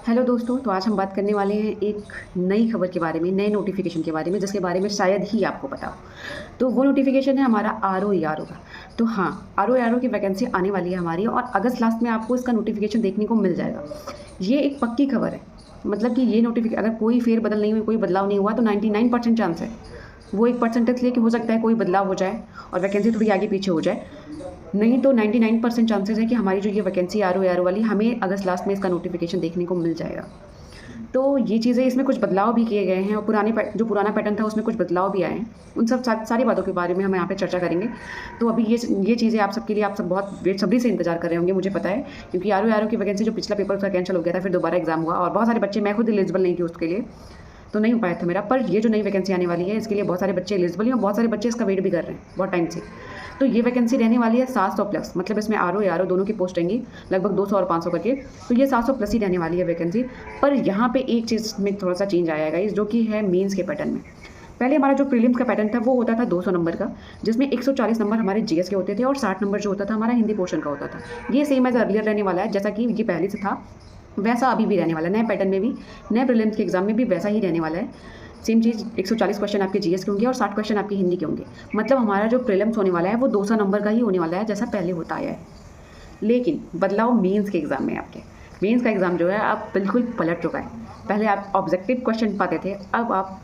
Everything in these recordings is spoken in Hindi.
हेलो दोस्तों, तो आज हम बात करने वाले हैं एक नई खबर के बारे में, नए नोटिफिकेशन के बारे में, जिसके बारे में शायद ही आपको पता हो। तो वो नोटिफिकेशन है हमारा ROERO का। तो हाँ, ROERO की वैकेंसी आने वाली है हमारी और अगस्त लास्ट में आपको इसका नोटिफिकेशन देखने को मिल जाएगा। ये एक पक्की खबर है, मतलब कि ये नोटिफिकेशन अगर कोई फेरबदल नहीं हुई, कोई बदलाव नहीं हुआ तो 99% चांस है। वो 1% लेके हो सकता है कोई बदलाव हो जाए और वैकेंसी थोड़ी आगे पीछे हो जाए, नहीं तो 99% चांसेस है कि हमारी जो ये वैकेंसी ROERO वाली हमें अगस्त लास्ट में इसका नोटिफिकेशन देखने को मिल जाएगा। तो ये चीज़ें, इसमें कुछ बदलाव भी किए गए हैं और जो पुराना पैटर्न था उसमें कुछ बदलाव भी आए हैं। उन सब सारी बातों के बारे में हम यहाँ पे चर्चा करेंगे। तो अभी ये चीज़ें आप सबके लिए, आप सब बहुत बेसब्री से इंतजार कर रहे होंगे, मुझे पता है, क्योंकि ROERO की वैकेंसी जो पिछला पेपर उसका कैंसिल हो गया था, फिर दोबारा एग्जाम हुआ और बहुत सारे बच्चे, मैं खुद एलिजिबल नहीं थी उसके लिए, तो नहीं हो पाया था मेरा। पर ये जो नई वैकेंसी आने वाली है इसके लिए बहुत सारे बच्चे एलिजिबल हैं और बहुत सारे बच्चे इसका वेट भी कर रहे हैं बहुत टाइम से। तो ये वैकेंसी रहने वाली है 700 प्लस, मतलब इसमें ROERO दोनों की पोस्ट रहेंगी लगभग 200 और 500 करके। तो ये 700 प्लस ही रहने वाली है वैकेंसी। पर यहाँ पे एक चीज़ में थोड़ा सा चेंज आया है, जो कि है मेंस के पैटर्न में। पहले हमारा जो प्रीलिम्स का पैटर्न था वो होता था 200 नंबर का, जिसमें 140 नंबर हमारे GS के होते थे और 60 नंबर जो होता था हमारा हिंदी पोर्शन का होता था। ये सेम एज अर्लियर रहने वाला है, जैसा कि ये पहले से था वैसा अभी भी रहने वाला है। नए पैटर्न में भी, नए प्रीलिम्स के एग्जाम में भी वैसा ही रहने वाला है। सेम चीज़, 140 क्वेश्चन आपके GS के होंगे और 60 क्वेश्चन आपके हिंदी के होंगे। मतलब हमारा जो प्रीलिम्स होने वाला है वो 200 नंबर का ही होने वाला है, जैसा पहले होता आया है। लेकिन बदलाव मेंस के एग्ज़ाम में, आपके मेंस का एग्ज़ाम जो है अब बिल्कुल पलट चुका है। पहले आप ऑब्जेक्टिव क्वेश्चन पाते थे, अब आप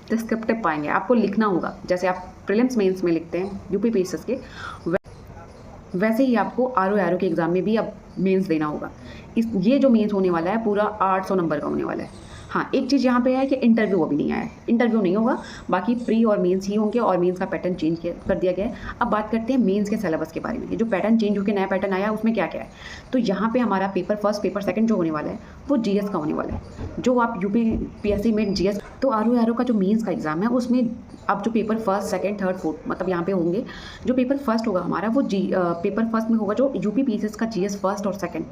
डिस्क्रिप्टिव पाएंगे। आपको लिखना होगा जैसे आप प्रीलिम्स मेंस में लिखते हैं UPPSS के, वैसे ही आपको ROERO के एग्ज़ाम में भी अब मेंस देना होगा। ये जो मेंस होने वाला है पूरा 800 नंबर का होने वाला है। हाँ, एक चीज़ यहाँ पे है कि इंटरव्यू अभी नहीं आया है, इंटरव्यू नहीं होगा, बाकी प्री और मेंस ही होंगे और मेंस का पैटर्न चेंज कर दिया गया है। अब बात करते हैं मेंस के सिलेबस के बारे में। ये जो पैटर्न चेंज होकर नया पैटर्न आया है उसमें क्या क्या है। तो यहाँ पे हमारा पेपर फर्स्ट, पेपर सेकंड जो होने वाला है वो GS का होने वाला है। जो आप UPPSC में GS, तो ROERO का जो मेंस का एग्ज़ाम है उसमें अब जो paper first, second, third, fourth, मतलब यहाँ पे होंगे। जो पेपर फर्स्ट होगा हमारा वो पेपर फर्स्ट में होगा जो UPPSS का GS फर्स्ट और सेकंड,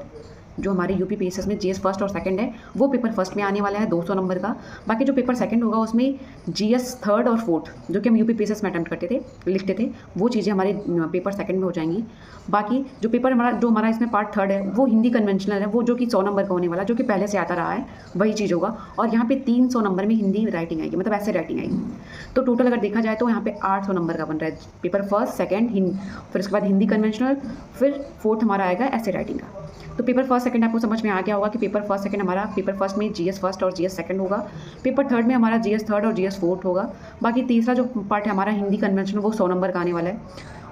जो हमारे UPPSS में GS फर्स्ट और सेकंड है वो पेपर फर्स्ट में आने वाला है 200 नंबर का। बाकी जो पेपर सेकंड होगा उसमें GS थर्ड और फोर्थ, जो कि हम UPPSS में अटेम्प्ट करते थे, लिखते थे, वो चीज़ें हमारे पेपर सेकंड में हो जाएंगी। बाकी जो पेपर हमारा इसमें पार्ट थर्ड है वो हिंदी कन्वेंशनल है, वो जो कि 100 नंबर का होने वाला, जो कि पहले से आता रहा है वही चीज़ होगा। और यहाँ पे 300 नंबर में हिंदी राइटिंग आएगी, मतलब ऐसे राइटिंग आएगी। तो टोटल अगर देखा जाए तो यहाँ पे 800 नंबर का बन रहा है पेपर फर्स्ट, सेकंड, फिर उसके बाद हिंदी कन्वेंशनल, फिर फोर्थ हमारा आएगा ऐसे राइटिंग का। तो पेपर फर्स्ट सेकंड आपको समझ में आ गया होगा कि पेपर फर्स्ट सेकंड हमारा, पेपर फर्स्ट में GS फर्स्ट और GS सेकंड होगा, पेपर थर्ड में हमारा GS थर्ड और GS फोर्थ होगा। बाकी तीसरा जो पार्ट है हमारा हिंदी कन्वेंशनल वो 100 नंबर का आने वाला है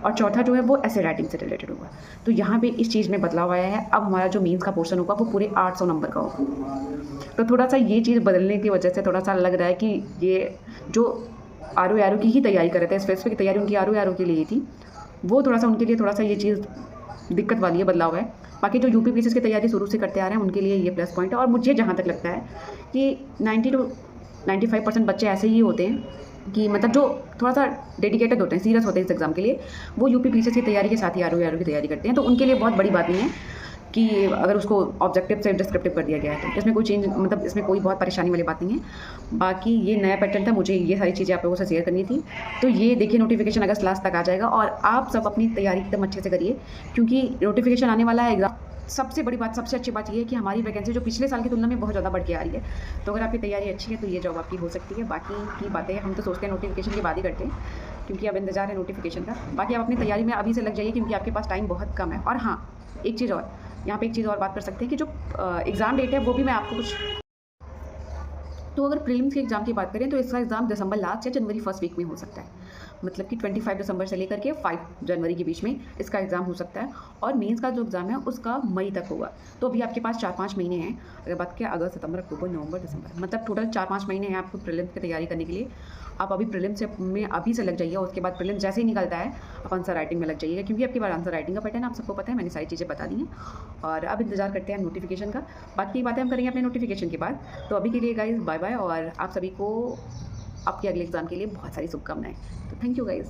और चौथा जो है वो ऐसे राइटिंग से रिलेटेड होगा। तो यहाँ पे इस चीज़ में बदलाव आया है। अब हमारा जो मेंस का पोर्शन होगा वो पूरे 800 नंबर का होगा। तो थोड़ा सा ये चीज़ बदलने की वजह से थोड़ा सा लग रहा है कि ये जो ROERO की ही तैयारी कर रहे थे, स्पेसिफिक तैयारी उनकी ROERO के लिए ही थी, वो थोड़ा सा उनके लिए थोड़ा सा ये चीज़ दिक्कत वाली है, बदलाव है। बाकी जो UPPSS की तैयारी शुरू से करते आ रहे हैं उनके लिए ये प्लस पॉइंट है। और मुझे जहाँ तक लगता है कि 90 to 95% बच्चे ऐसे ही होते हैं कि मतलब जो थोड़ा सा डेडिकेटेड होते हैं, सीरियस होते हैं इस एग्ज़ाम के लिए, वो UPPSS की तैयारी के साथ ही ROERO की तैयारी करते हैं। तो उनके लिए बहुत बड़ी बात नहीं है कि अगर उसको ऑब्जेक्टिव से डिस्क्रिप्टिव कर दिया गया है, तो इसमें कोई चेंज, मतलब इसमें कोई बहुत परेशानी वाली बात नहीं है। बाकी ये नया पैटर्न था, मुझे ये सारी चीज़ें आप लोगों से शेयर करनी थी। तो ये देखिए, नोटिफिकेशन अगस्त लास्ट तक आ जाएगा और आप सब अपनी तैयारी एकदम अच्छे से करिए, क्योंकि नोटिफिकेशन आने वाला है एग्ज़ाम। सबसे बड़ी बात, सबसे अच्छी बात ये है कि हमारी वैकेंसी जो पिछले साल की तुलना में बहुत ज़्यादा बढ़ के आ रही है। तो अगर आपकी तैयारी अच्छी है तो ये जॉब आपकी हो सकती है। बाकी की बातें हम तो सोचते हैं नोटिफिकेशन के बाद ही करते हैं, क्योंकि अब इंतजार है नोटिफिकेशन का। बाकी आप अपनी तैयारी में अभी से लग जाइए, क्योंकि आपके पास टाइम बहुत कम है। और हाँ, एक चीज़ और, यहाँ पे एक चीज़ और बात कर सकते हैं कि जो एग्ज़ाम डेट है वो भी मैं आपको कुछ, तो अगर प्रीलिम्स के एग्ज़ाम की बात करें तो इसका एग्ज़ाम दिसंबर लास्ट या जनवरी फर्स्ट वीक में हो सकता है। मतलब कि 25 दिसंबर से लेकर के 5 जनवरी के बीच में इसका एग्ज़ाम हो सकता है। और मेंस का जो एग्ज़ाम है उसका मई तक होगा। तो अभी आपके पास 4-5 महीने हैं। अगर बात करें अगस्त, सितंबर, अक्टूबर, नवंबर, दिसंबर, मतलब टोटल 4-5 महीने हैं आपको प्रीलिम्स की तैयारी करने के लिए। आप अभी प्रीलिम्स में अभी से लग जाइए और उसके बाद प्रीलिम्स जैसे ही निकलता है आप आंसर राइटिंग में लग जाइएगा, क्योंकि आपके बाद आंसर राइटिंग का पैटर्न आप सबको पता है, मैंने सारी चीज़ें बता दी हैं। और अब इंतजार करते हैं नोटिफिकेशन का। बाकी बातें हम करेंगे अपने नोटिफिकेशन के बाद। तो अभी के लिए गाइज़ बाय बाय, और आप सभी को आपके अगले एग्ज़ाम के लिए बहुत सारी शुभकामनाएं। तो थैंक यू गाइज़।